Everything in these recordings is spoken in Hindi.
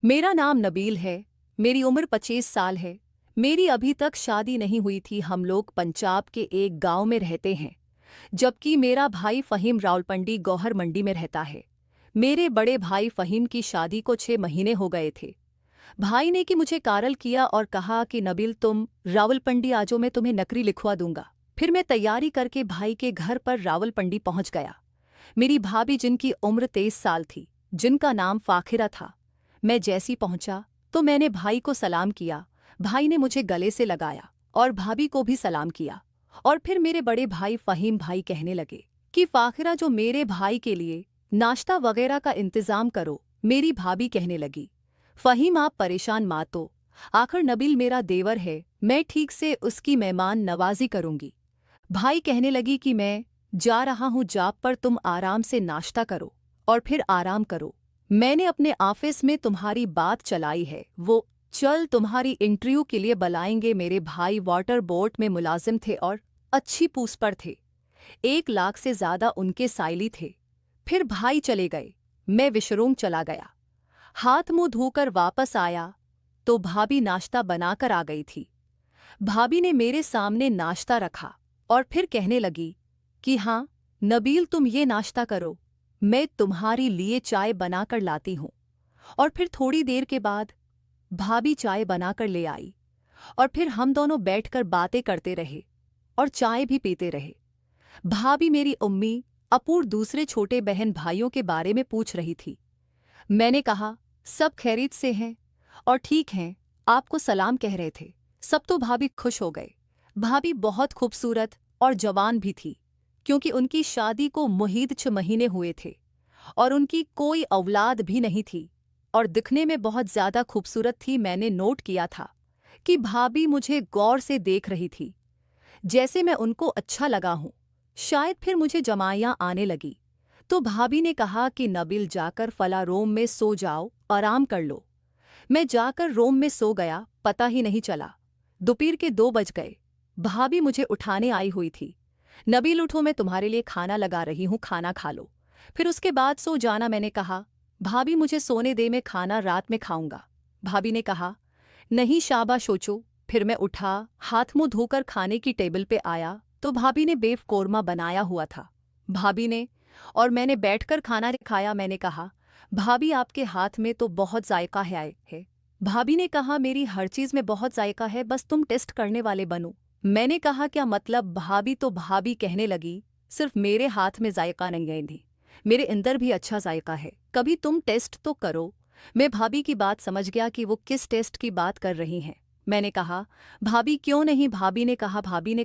मेरा नाम नबील है। मेरी उम्र 25 साल है। मेरी अभी तक शादी नहीं हुई थी। हम लोग पंजाब के एक गांव में रहते हैं, जबकि मेरा भाई फ़हीम रावलपिंडी गौहर मंडी में रहता है। मेरे बड़े भाई फ़हीम की शादी को 6 महीने हो गए थे। भाई ने कि मुझे कारल किया और कहा कि नबील तुम रावलपिंडी आ जाओ, मैं तुम्हें नौकरी लिखवा दूंगा। फिर मैं तैयारी करके भाई के घर पर रावलपिंडी पहुंच गया। मेरी भाभी जिनकी उम्र 23 साल थी, जिनका नाम फाखिरा था। मैं जैसी पहुंचा तो मैंने भाई को सलाम किया। भाई ने मुझे गले से लगाया और भाभी को भी सलाम किया। और फिर मेरे बड़े भाई फ़हीम भाई कहने लगे कि फाखिरा जो मेरे भाई के लिए नाश्ता वगैरह का इंतजाम करो। मेरी भाभी कहने लगी, फ़हीम आप परेशान मत हो, आखिर नबील मेरा देवर है, मैं ठीक से उसकी मेहमान नवाजी करूंगी। भाई कहने लगी कि मैं जा रहा हूँ जॉब पर, तुम आराम से नाश्ता करो और फिर आराम करो। मैंने अपने ऑफिस में तुम्हारी बात चलाई है, वो चल तुम्हारी इंटरव्यू के लिए बुलाएंगे। मेरे भाई वाटर बोट में मुलाजिम थे और अच्छी पूछ पर थे। 1 लाख से ज्यादा उनके साइली थे। फिर भाई चले गए, मैं विश्रूम चला गया। हाथ मुंह धोकर वापस आया तो भाभी नाश्ता बनाकर आ गई थी। भाभी ने मेरे सामने नाश्ता रखा और फिर कहने लगी कि हाँ नबील तुम ये नाश्ता करो, मैं तुम्हारी लिए चाय बनाकर लाती हूँ। और फिर थोड़ी देर के बाद भाभी चाय बनाकर ले आई और फिर हम दोनों बैठकर बातें करते रहे और चाय भी पीते रहे। भाभी मेरी उम्मी अपूर दूसरे छोटे बहन भाइयों के बारे में पूछ रही थी। मैंने कहा सब खैरियत से हैं और ठीक हैं, आपको सलाम कह रहे थे। सब तो भाभी खुश हो गए। भाभी बहुत खूबसूरत और जवान भी थी, क्योंकि उनकी शादी को मुहीद 6 महीने हुए थे और उनकी कोई औलाद भी नहीं थी और दिखने में बहुत ज़्यादा खूबसूरत थी। मैंने नोट किया था कि भाभी मुझे गौर से देख रही थी, जैसे मैं उनको अच्छा लगा हूँ। शायद फिर मुझे जमाइयाँ आने लगी तो भाभी ने कहा कि नबील जाकर फला रूम में सो जाओ, आराम कर लो। मैं जाकर रूम में सो गया, पता ही नहीं चला। दोपहर के 2 बज गए। भाभी मुझे उठाने आई हुई थी। नबील उठो, मैं तुम्हारे लिए खाना लगा रही हूँ, खाना खा लो, फिर उसके बाद सो जाना। मैंने कहा भाभी मुझे सोने दे, मैं खाना रात में खाऊंगा। भाभी ने कहा नहीं शाबाश सोचो। फिर मैं उठा, हाथ मुंह धोकर खाने की टेबल पे आया तो भाभी ने बेफ कोरमा बनाया हुआ था। भाभी ने और मैंने बैठकर खाना खाया। मैंने कहा भाभी आपके हाथ में तो बहुत जायका है। भाभी ने कहा मेरी हर चीज़ में बहुत जायका है, बस तुम टेस्ट करने वाले बनो। मैंने कहा क्या मतलब भाभी? तो भाभी कहने लगी सिर्फ मेरे हाथ में जायका नहीं है, नहीं मेरे अंदर भी अच्छा जायका है, कभी तुम टेस्ट तो करो। मैं भाभी की बात समझ गया कि वो किस टेस्ट की बात कर रही हैं। मैंने कहा भाभी क्यों नहीं? भाभी ने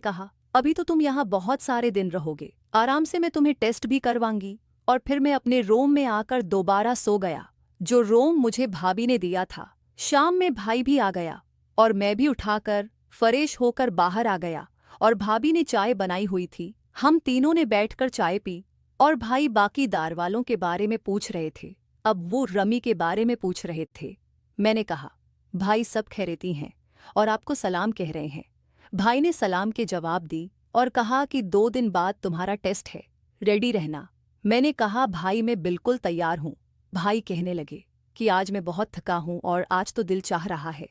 कहा अभी तो तुम यहाँ बहुत सारे दिन रहोगे, आराम से मैं तुम्हें टेस्ट भी करवाऊंगी। और फिर मैं अपने रूम में आकर दोबारा सो गया, जो रूम मुझे भाभी ने दिया था। शाम में भाई भी आ गया और मैं भी उठाकर फ्रेश होकर बाहर आ गया और भाभी ने चाय बनाई हुई थी। हम तीनों ने बैठकर चाय पी और भाई बाकी दार वालों के बारे में पूछ रहे थे। अब वो रमी के बारे में पूछ रहे थे। मैंने कहा भाई सब खैरियती हैं और आपको सलाम कह रहे हैं। भाई ने सलाम के जवाब दी और कहा कि 2 दिन बाद तुम्हारा टेस्ट है, रेडी रहना। मैंने कहा भाई मैं बिल्कुल तैयार हूँ। भाई कहने लगे कि आज मैं बहुत थका हूँ और आज तो दिल चाह रहा है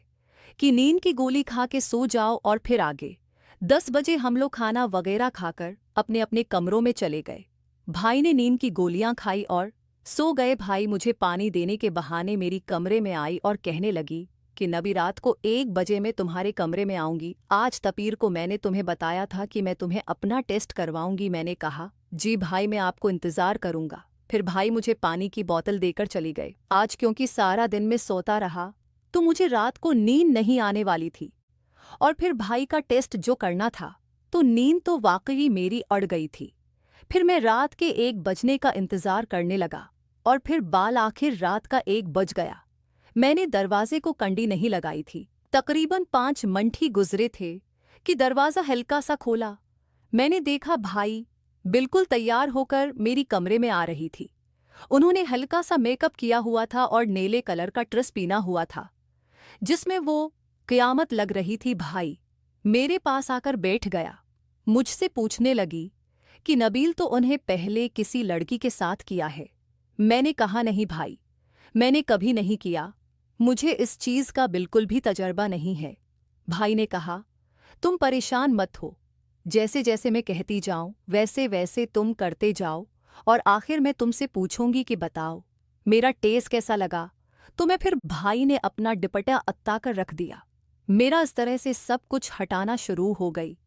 कि नींद की गोली खा के सो जाओ और फिर आगे। 10 बजे हम लोग खाना वगैरह खाकर अपने अपने कमरों में चले गए। भाई ने नींद की गोलियां खाई और सो गए। भाई मुझे पानी देने के बहाने मेरी कमरे में आई और कहने लगी कि नबी रात को 1 बजे मैं तुम्हारे कमरे में आऊंगी। आज तपीर को मैंने तुम्हें बताया था कि मैं तुम्हें अपना टेस्ट करवाऊंगी। मैंने कहा जी भाई मैं आपको इंतज़ार करूंगा। फिर भाई मुझे पानी की बोतल देकर चली गए। आज क्योंकि सारा दिन मैं सोता रहा तो मुझे रात को नींद नहीं आने वाली थी और फिर भाई का टेस्ट जो करना था तो नींद तो वाकई मेरी अड़ गई थी। फिर मैं रात के 1 बजने का इंतज़ार करने लगा और फिर बाल आखिर रात का 1 बज गया। मैंने दरवाजे को कंडी नहीं लगाई थी। तकरीबन 5 मिनट ही गुजरे थे कि दरवाज़ा हल्का सा खोला। मैंने देखा भाई बिल्कुल तैयार होकर मेरी कमरे में आ रही थी। उन्होंने हल्का सा मेकअप किया हुआ था और नीले कलर का ड्रेस पहना हुआ था, जिसमें वो क़यामत लग रही थी। भाई मेरे पास आकर बैठ गया। मुझसे पूछने लगी कि नबील तो उन्हें पहले किसी लड़की के साथ किया है। मैंने कहा नहीं भाई, मैंने कभी नहीं किया। मुझे इस चीज़ का बिल्कुल भी तजर्बा नहीं है। भाई ने कहा, तुम परेशान मत हो, जैसे जैसे मैं कहती जाऊं वैसे वैसे तुम करते जाओ और आखिर मैं तुमसे पूछूंगी कि बताओ मेरा टेस्ट कैसा लगा। तो मैं फिर भाई ने अपना दुपट्टा अत्ता कर रख दिया। मेरा इस तरह से सब कुछ हटाना शुरू हो गई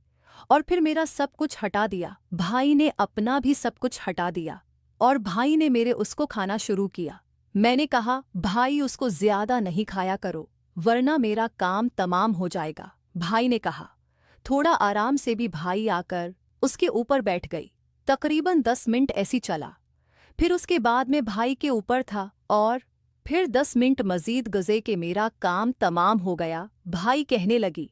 और फिर मेरा सब कुछ हटा दिया। भाई ने अपना भी सब कुछ हटा दिया और भाई ने मेरे उसको खाना शुरू किया। मैंने कहा, भाई उसको ज्यादा नहीं खाया करो वरना मेरा काम तमाम हो जाएगा। भाई ने कहा, थोड़ा आराम से। भी भाई आकर उसके ऊपर बैठ गई। तकरीबन 10 मिनट ऐसी चला। फिर उसके बाद में भाई के ऊपर था और फिर 10 मिनट मजीद गुज़रे के मेरा काम तमाम हो गया। भाई कहने लगी,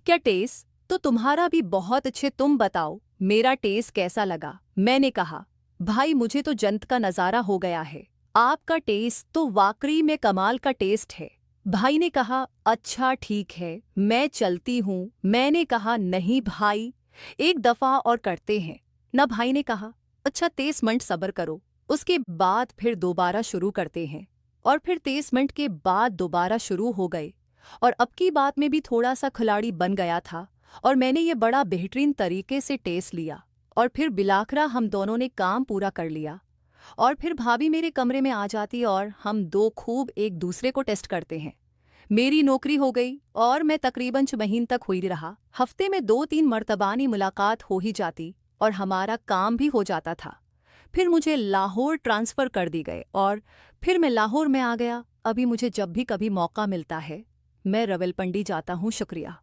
क्या टेस्ट तो तुम्हारा भी बहुत अच्छे, तुम बताओ मेरा टेस्ट कैसा लगा। मैंने कहा, भाई मुझे तो जन्नत का नज़ारा हो गया है, आपका टेस्ट तो वाकई में कमाल का टेस्ट है। भाई ने कहा, अच्छा ठीक है मैं चलती हूँ। मैंने कहा, नहीं भाई एक दफ़ा और करते हैं ना। भाई ने कहा, अच्छा 30 मिनट सब्र करो, उसके बाद फिर दोबारा शुरू करते हैं। और फिर 30 मिनट के बाद दोबारा शुरू हो गए और अब की बात में भी थोड़ा सा खिलाड़ी बन गया था और मैंने ये बड़ा बेहतरीन तरीके से टेस्ट लिया और फिर बिलाखरा हम दोनों ने काम पूरा कर लिया। और फिर भाभी मेरे कमरे में आ जाती और हम दो खूब एक दूसरे को टेस्ट करते हैं। मेरी नौकरी हो गई और मैं तकरीबन 6 महीने तक हुई रहा। हफ्ते में 2-3 मर्तबानी मुलाकात हो ही जाती और हमारा काम भी हो जाता था। फिर मुझे लाहौर ट्रांसफ़र कर दी गए और फिर मैं लाहौर में आ गया। अभी मुझे जब भी कभी मौका मिलता है मैं रावलपिंडी जाता हूँ। शुक्रिया।